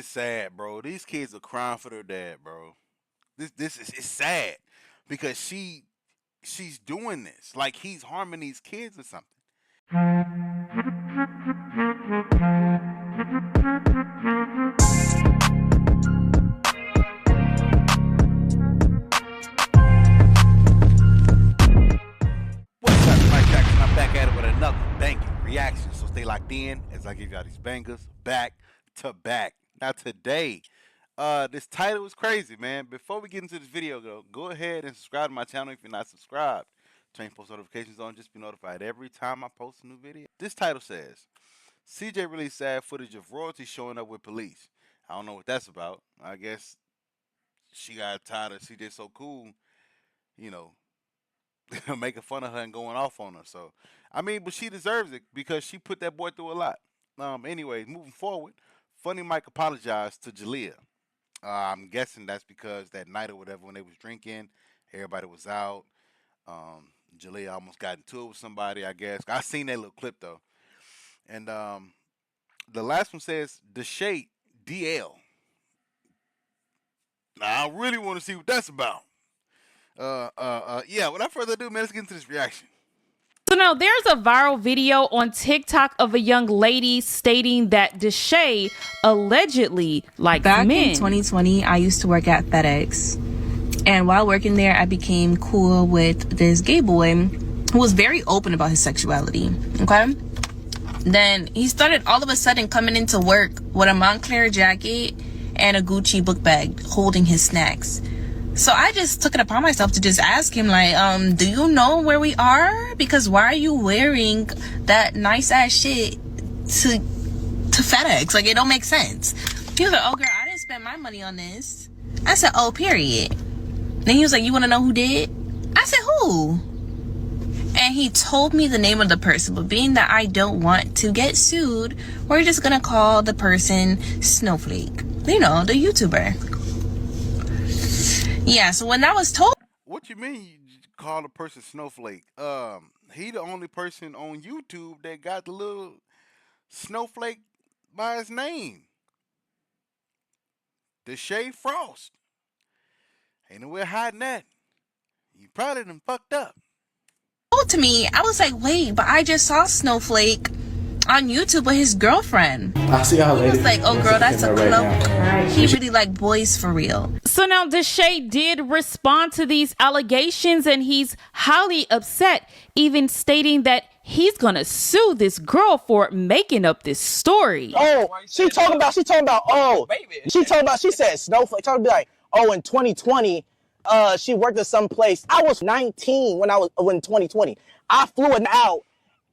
sad, bro. These kids are crying for their dad, bro. This is it's sad because she's doing this like he's harming these kids or something. What's up, Mike Jackson? I'm back at it with another banging reaction. So stay locked in as I give y'all these bangers back to back. Now today, this title is crazy, man. Before we get into this video, though, go ahead and subscribe to my channel if you're not subscribed. Turn post notifications on, just be notified every time I post a new video. This title says, CJ released sad footage of royalty showing up with police. I don't know what that's about. I guess she got tired of CJSOCOOL, you know, making fun of her and going off on her. So, I mean, but she deserves it because she put that boy through a lot. Anyway, moving forward, Funny Mike apologized to JALIYAH. I'm guessing that's because that night or whatever when they was drinking, everybody was out. JALIYAH almost got into it with somebody, I guess. I seen that little clip though. And the last one says DESHAE DL. Now I really want to see what that's about. Yeah, without further ado, man, let's get into this reaction. So now there's a viral video on TikTok of a young lady stating that DESHAE allegedly likes men. Back in 2020, I used to work at FedEx. And while working there, I became cool with this gay boy who was very open about his sexuality. Okay? Then he started all of a sudden coming into work with a Montclair jacket and a Gucci book bag holding his snacks. So I just took it upon myself to just ask him, like, do you know where we are? Because why are you wearing that nice ass shit to FedEx? Like, it don't make sense. He was like, oh girl, I didn't spend my money on this. I said, oh, period. Then he was like, you want to know who did? I said, who? And he told me the name of the person, but being that I don't want to get sued, we're just gonna call the person Snowflake. You know, the YouTuber. Yeah, so when I was told... What you mean you call a person Snowflake? He the only person on YouTube that got the little snowflake by his name. DESHAE Frost. Ain't nowhere hiding that. You probably done fucked up. To me, I was like, wait, but I just saw Snowflake on YouTube with his girlfriend. I see how he was like, oh girl, that's a club. He really like boys for real. So now DESHAE did respond to these allegations and he's highly upset, even stating that he's gonna sue this girl for making up this story. Oh, she said Snowflake, talking like, oh, in 2020, she worked at some place. I was 19 when 2020. I flew it out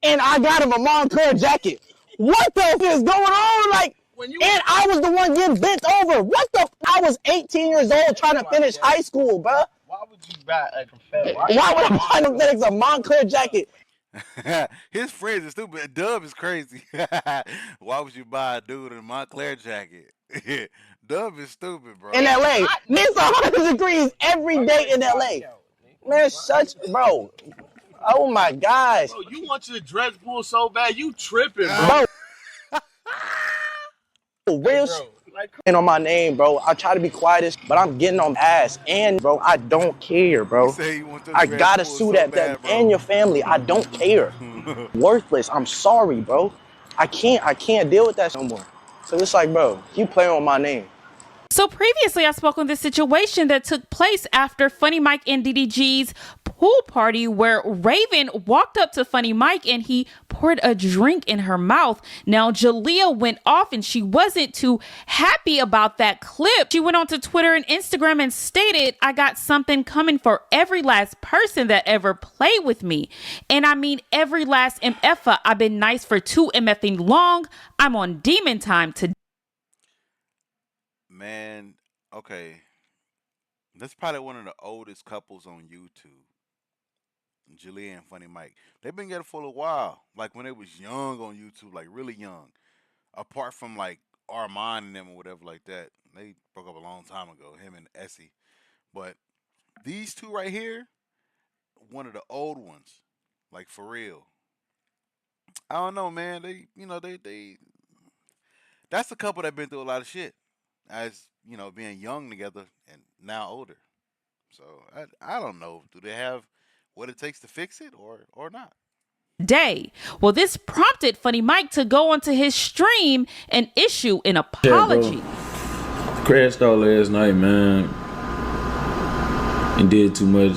and I got him a Montclair jacket. What the f is going on? Like, and I was the one getting bent over. What the f? I was 18 years old trying to finish high school, bruh. Why would you buy a FedEx? Why would I buy a FedEx a Montclair jacket? His friends are stupid. Dub is crazy. Why would you buy a dude in a Montclair jacket? Dub is stupid, bro. In LA. It's 100 degrees every day in LA. Man, bro. Oh my gosh. Bro, you want your dress pull so bad, you tripping, bro. Real shit on my name, bro. I try to be quietest, but I'm getting on ass. And, bro, I don't care, bro. I gotta sue that and your family. I don't care. Worthless. I'm sorry, bro. I can't deal with that no more. So it's like, bro, you play on my name. So previously I spoke on this situation that took place after Funny Mike and DDG's pool party where Raven walked up to Funny Mike and he poured a drink in her mouth. Now JALIYAH went off and she wasn't too happy about that clip. She went on to Twitter and Instagram and stated, I got something coming for every last person that ever played with me. And I mean every last MFer. I've been nice for 2 MFing long. I'm on demon time today. Man, okay. That's probably one of the oldest couples on YouTube. JALIYAH and Funny Mike. They've been together for a while. Like when they was young on YouTube, like really young. Apart from like Armand and them or whatever like that. They broke up a long time ago, him and Essie. But these two right here, one of the old ones. Like for real. I don't know, man. They that's a couple that been through a lot of shit. as being young together and now older. So I don't know. Do they have what it takes to fix it or not? Day. Well, this prompted Funny Mike to go onto his stream and issue an apology. Crashed out last night, man, and did too much.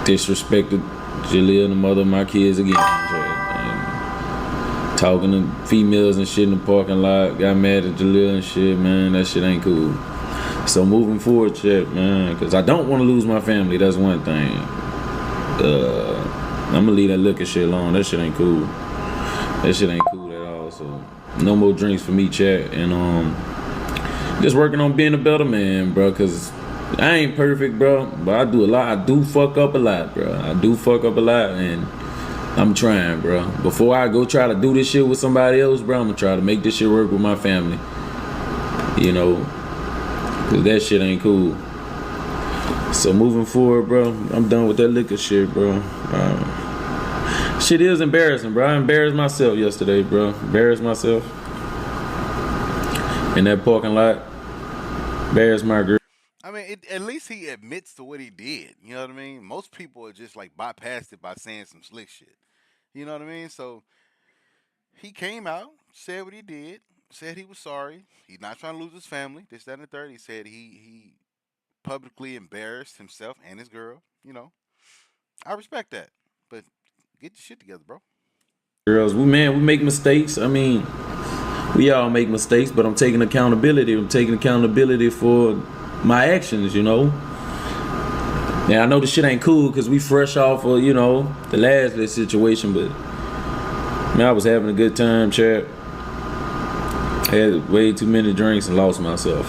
Disrespected JALIYAH, the mother of my kids, again. And talking to females and shit in the parking lot. Got mad at JALIYAH and shit, man. That shit ain't cool. So moving forward, chat, man, because I don't want to lose my family. That's one thing. I'm gonna leave that liquor shit alone. That shit ain't cool. That shit ain't cool at all. So no more drinks for me, chat. And just working on being a better man, bro. Cause I ain't perfect, bro. But I do a lot. I do fuck up a lot, bro. I do fuck up a lot, and I'm trying, bro. Before I go try to do this shit with somebody else, bro, I'm gonna try to make this shit work with my family. Cause that shit ain't cool. So moving forward, bro, I'm done with that liquor shit, bro. Shit is embarrassing, bro. I embarrassed myself yesterday, bro. Embarrassed myself in that parking lot. Embarrassed my girl. I mean, at least he admits to what he did. You know what I mean? Most people are just like bypassed it by saying some slick shit. You know what I mean? So he came out, said what he did, said he was sorry. He's not trying to lose his family. This, that, and the third. He said he publicly embarrassed himself and his girl. I respect that. But get your shit together, bro. Girls, we make mistakes. I mean, we all make mistakes, but I'm taking accountability. I'm taking accountability for my actions, Now I know this shit ain't cool because we fresh off of, the last situation, but man, I was having a good time, chap. Had way too many drinks and lost myself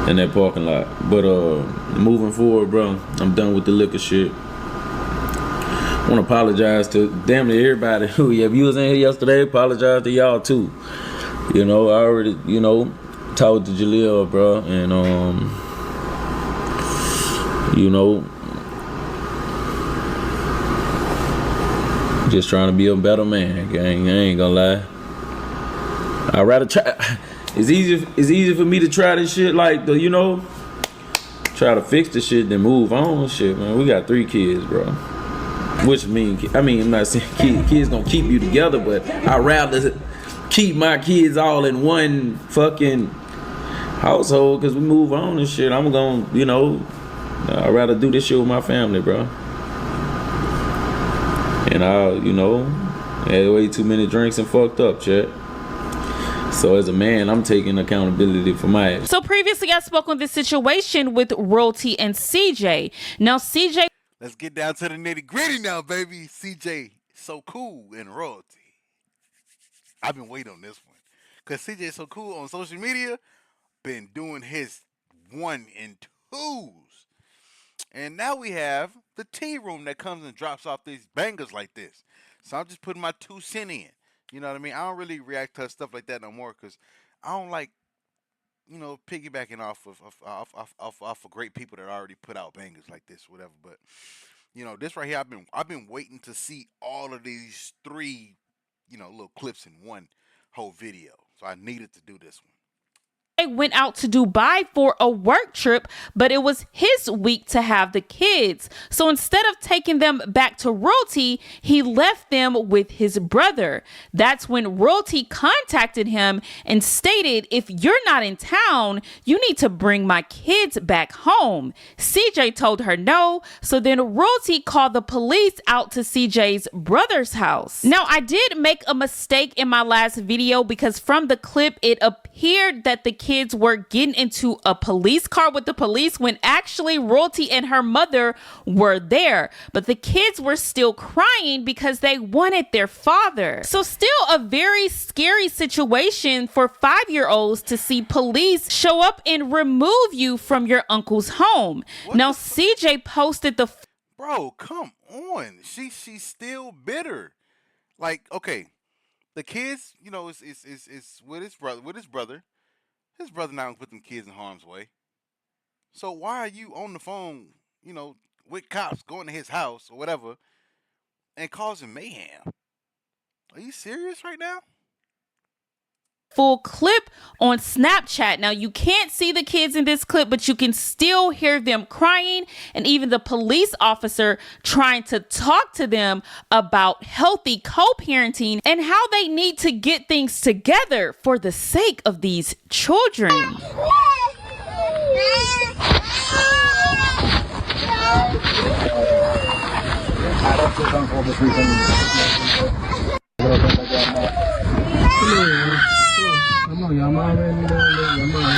in that parking lot. But moving forward, bro, I'm done with the liquor shit. I want to apologize to damn near everybody who, if you was in here yesterday, apologize to y'all too. I already, talked to JALIYAH, bro, and just trying to be a better man, gang. I ain't gonna lie. I'd rather try. It's easy for me to try this shit, like try to fix the shit than move on. Shit, man. We got 3 kids, bro. Which I'm not saying kids gonna keep you together, but I'd rather keep my kids all in one fucking household because we move on and shit. I'm gonna, I'd rather do this shit with my family, bro. And I, had way too many drinks and fucked up, chat. So as a man, I'm taking accountability for my actions. So previously I spoke on this situation with Royalty and CJ. Now CJ... Let's get down to the nitty gritty now, baby. CJSOCOOL and Royalty. I've been waiting on this one. Because CJSOCOOL on social media been doing his 1 and 2s. And now we have the tea room that comes and drops off these bangers like this. So I'm just putting my 2 cents in. You know what I mean? I don't really react to stuff like that no more because I don't like, piggybacking off of great people that already put out bangers like this, whatever. But this right here, I've been waiting to see all of these 3, little clips in one whole video. So I needed to do this one. Went out to Dubai for a work trip, but it was his week to have the kids. So instead of taking them back to Royalty, he left them with his brother. That's when Royalty contacted him and stated, if you're not in town, you need to bring my kids back home. CJ told her no, so then Royalty called the police out to CJ's brother's house. Now, I did make a mistake in my last video because from the clip, it appeared that the kids were getting into a police car with the police when actually Royalty and her mother were there. But the kids were still crying because they wanted their father. So still a very scary situation for 5-year-olds to see police show up and remove you from your uncle's home. Now CJ posted the... Bro, come on. She's still bitter. Like, okay, the kids, is with his brother. His brother not gonna put them kids in harm's way. So why are you on the phone, with cops going to his house or whatever and causing mayhem? Are you serious right now? full clip on Snapchat. Now, you can't see the kids in this clip, but you can still hear them crying, and even the police officer trying to talk to them about healthy co-parenting and how they need to get things together for the sake of these children. I don't feel comfortable this weekend. Come on, y'all mom ready to your mom.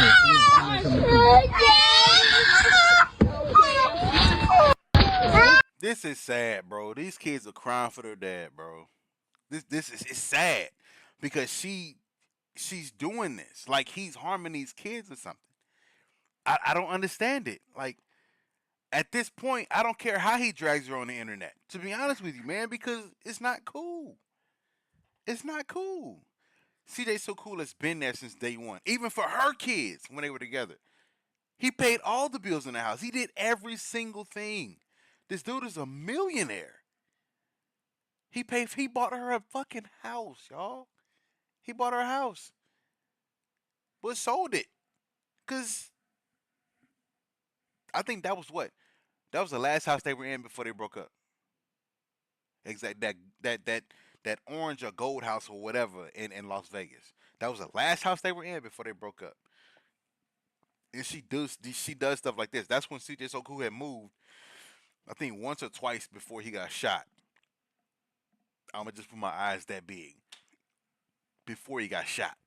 This is sad, bro. These kids are crying for their dad, bro. This is it's sad because she's doing this like he's harming these kids or something. I don't understand it. Like, at this point, I don't care how he drags her on the internet. To be honest with you, man, because it's not cool. It's not cool. CJSOCOOL has been there since day one, even for her kids when they were together. He paid all the bills in the house. He did every single thing. This dude is a millionaire. He bought her a fucking house, y'all. He bought her a house, but sold it, cause I think that was the last house they were in before they broke up. Exact that orange or gold house or whatever in Las Vegas. That was the last house they were in before they broke up. And she does stuff like this. That's when CJSOCOOL had moved, I think once or twice before he got shot. I'ma just put my eyes that big. Before he got shot.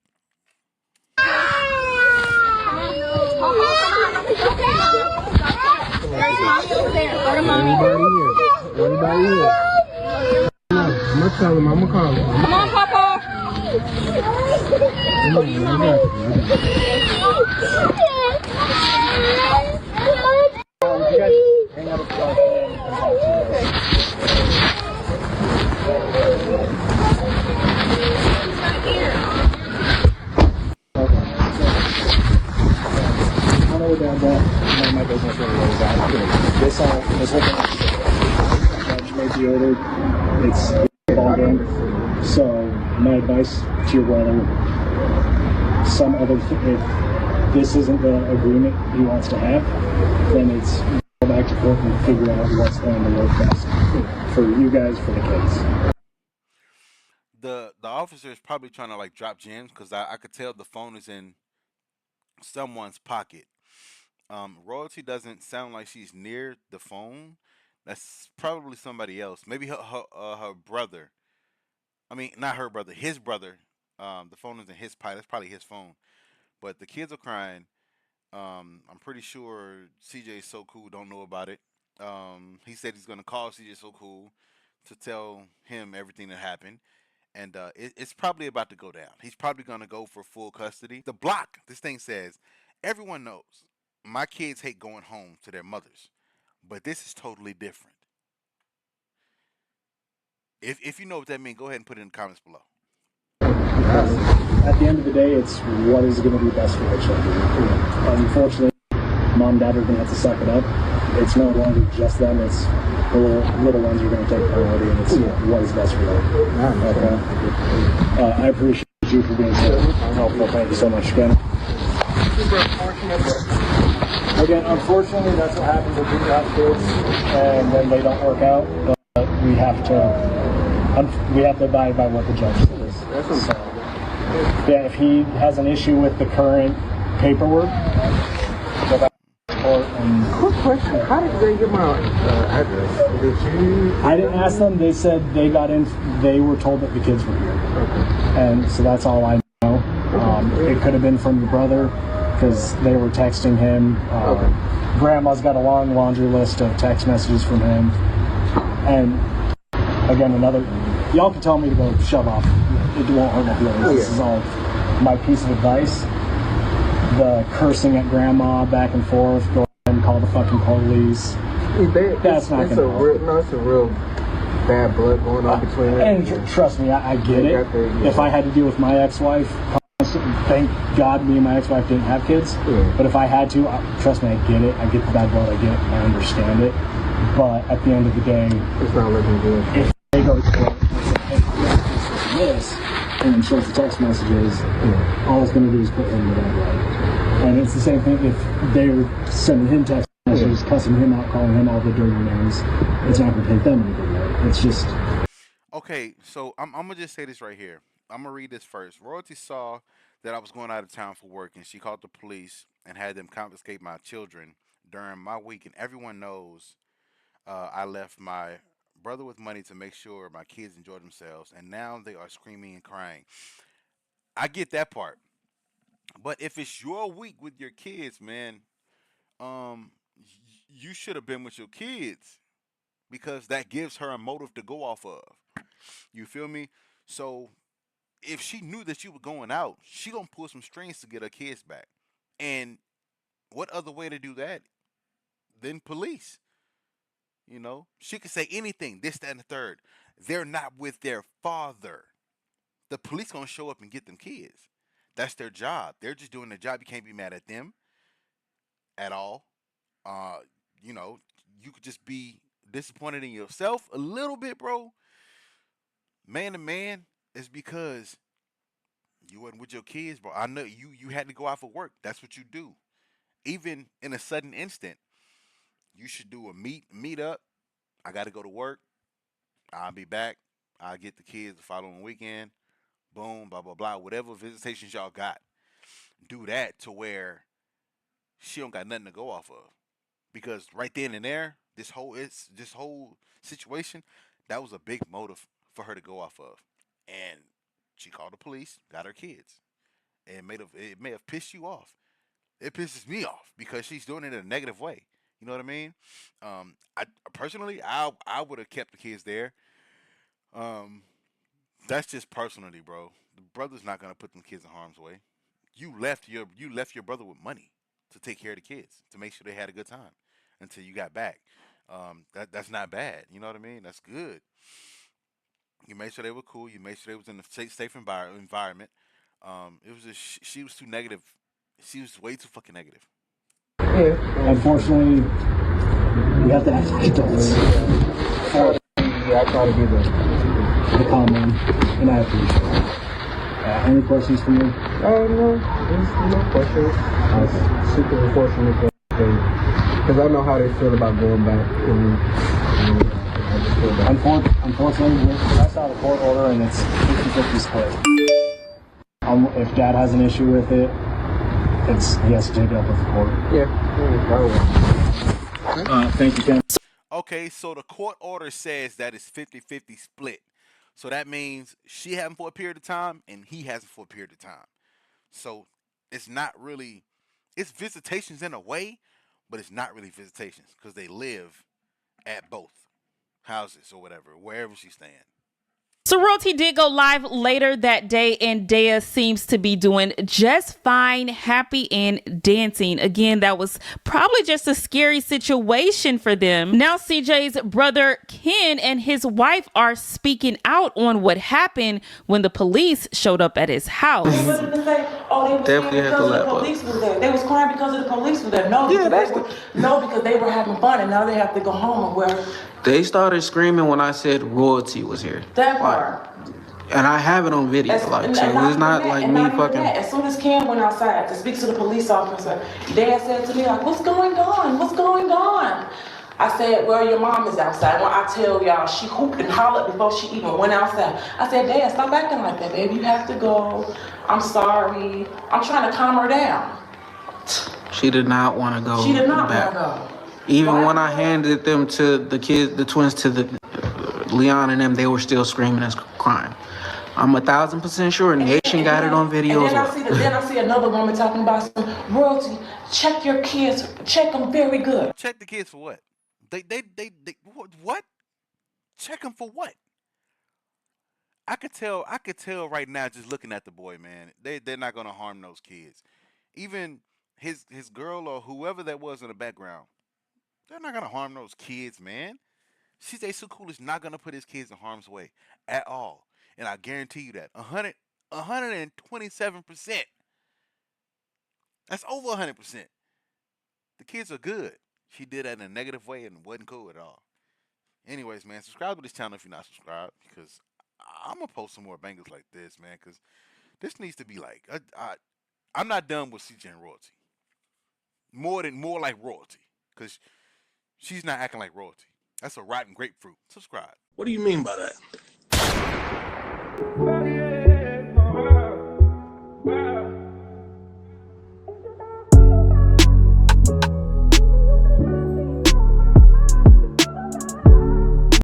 Everybody here. I'm gonna tell him, I'm gonna call him. Come on, Papa. Come on, I got you. Hang out with I know that my business really goes out. This whole thing may be ordered. It's ball game. So my advice to your brother, if this isn't the agreement he wants to have, then it's go back to court and figure out what's going to work best for you guys, for the kids. The officer is probably trying to like drop gems because I could tell the phone is in someone's pocket. Royalty doesn't sound like she's near the phone. That's probably somebody else. Maybe her brother. I mean, not her brother, his brother. The phone is in his pocket. That's probably his phone. But the kids are crying. I'm pretty sure CJSOCOOL don't know about it. He said he's gonna call CJSOCOOL to tell him everything that happened. And it's probably about to go down. He's probably going to go for full custody. The block, this thing says, everyone knows my kids hate going home to their mothers. But this is totally different. If you know what that means, go ahead and put it in the comments below. At the end of the day, it's what is going to be best for the children. Unfortunately, mom and dad are going to have to suck it up. It's no longer just them, it's the little ones are going to take priority, and it's what is best for them. Okay. I appreciate you for being so helpful. Thank you so much, again. Again, unfortunately, that's what happens when people have kids, and then they don't work out. But we have to abide by what the judge says. So, yeah, if he has an issue with the current paperwork, go back to court and. Quick question: how did they get my address? Did you? I didn't ask them. They said they got in. They were told that the kids were here, and so that's all I know. It could have been from your brother because they were texting him. Grandma's got a long laundry list of text messages from him, and again, y'all can tell me to go shove off. It won't hurt my feelings. This is all my piece of advice. The cursing at grandma back and forth, go ahead and call the fucking police. That's not going to help. No, it's a real bad blood going on between them. And trust me, I get it. If I had to deal with my ex-wife, thank God me and my ex-wife didn't have kids. But if I had to, trust me, I get it. I get the bad blood. I get it. I understand it. But at the end of the day, it's not looking good. If they go to court and say, hey, this, and shows the text messages, all it's going to do is put him in the bad light. And it's the same thing if they're sending him text messages, cussing him out, calling him all the dirty names. It's not going to take them in a good light. It's just... Okay, so I'm gonna just say this right here. I'm gonna read this first. Royalty saw that I was going out of town for work, and she called the police and had them confiscate my children during my week. And everyone knows I left my brother with money to make sure my kids enjoy themselves, and now they are screaming and crying. I get that part, but if it's your week with your kids, man, you should have been with your kids because that gives her a motive to go off of. You feel me? So if she knew that you were going out, she gonna pull some strings to get her kids back. And what other way to do that than police? You know, she could say anything, this, that, and the third. They're not with their father. The police gonna show up and get them kids. That's their job. They're just doing their job. You can't be mad at them at all. Uh, you know, you could just be disappointed in yourself a little bit, bro. Man to man, is because you wasn't with your kids, bro. I know you had to go out for work. That's what you do. Even in a sudden instant, you should do a meet up. I got to go to work. I'll be back. I'll get the kids the following weekend. Boom, blah blah blah. Whatever visitations y'all got, do that to where she don't got nothing to go off of. Because right then and there, this whole situation, that was a big motive for her to go off of, and she called the police, got her kids, and it may have pissed you off. It pisses me off because she's doing it in a negative way. You know what I mean? I personally, I would have kept the kids there. Um, that's just personally, bro. The brother's not gonna put them kids in harm's way. You left your brother with money to take care of the kids to make sure they had a good time until you got back. That's not bad. You know what I mean? That's good. You made sure they were cool. You made sure they was in a safe environment. It was just she was too negative. She was way too fucking negative. Yeah. Unfortunately, we have to act like adults. Yeah, I try to be The calm one, and I appreciate it. Any questions for me? No, there's no questions. Okay. It's super unfortunate because I know how they feel about going back. I just feel bad. Unfortunately, I saw the court order and it's 50-50 split. If Dad has an issue with it, he has to take it up with the court. Yeah. Thank you, Ken. Okay, so the court order says that it's 50-50 split. So that means she hasn't for a period of time and he hasn't for a period of time. So it's not really, it's visitations in a way, but it's not really visitations because they live at both houses or whatever, wherever she's staying. So Royalty did go live later that day, and Dea seems to be doing just fine, happy, and dancing. Again, that was probably just a scary situation for them. Now CJ's brother Ken and his wife are speaking out on what happened when the police showed up at his house. What did they say? Oh, they was Definitely scared had to because lap the up. police was there. They was crying because of the police was there. No, because they were having fun, and now they have to go home and wear They started screaming when I said Royalty was here. that Like, part. and I have it on video. So it's not like me fucking. As soon as Cam went outside to speak to the police officer, Dad said to me, like, what's going on? What's going on? I said, well, your mom is outside. Well, I tell y'all, she hooped and hollered before she even went outside. I said, Dad, stop acting like that, baby. You have to go. I'm sorry. I'm trying to calm her down. She did not want to go. She did not back. want to go. Even when I handed them to the kids, the twins, to the Leon and them, they were still screaming and crying. I'm 1,000% sure Nation got it on video as well. Then I see another woman talking about some Royalty. Check your kids. Check them very good. Check the kids for what? They what? Check them for what? I could tell right now just looking at the boy, man. They're not gonna harm those kids. Even his girl or whoever that was in the background, they're not gonna harm those kids, man. CJSOCOOL is not gonna put his kids in harm's way at all, and I guarantee you that 127%. That's over 100%. The kids are good. She did that in a negative way and wasn't cool at all. Anyways, man, subscribe to this channel if you're not subscribed because I'm gonna post some more bangers like this, man, because this needs to be like. I'm not done with CJ and royalty. More like royalty, because she's not acting like royalty. That's a rotten grapefruit. Subscribe. What do you mean by that?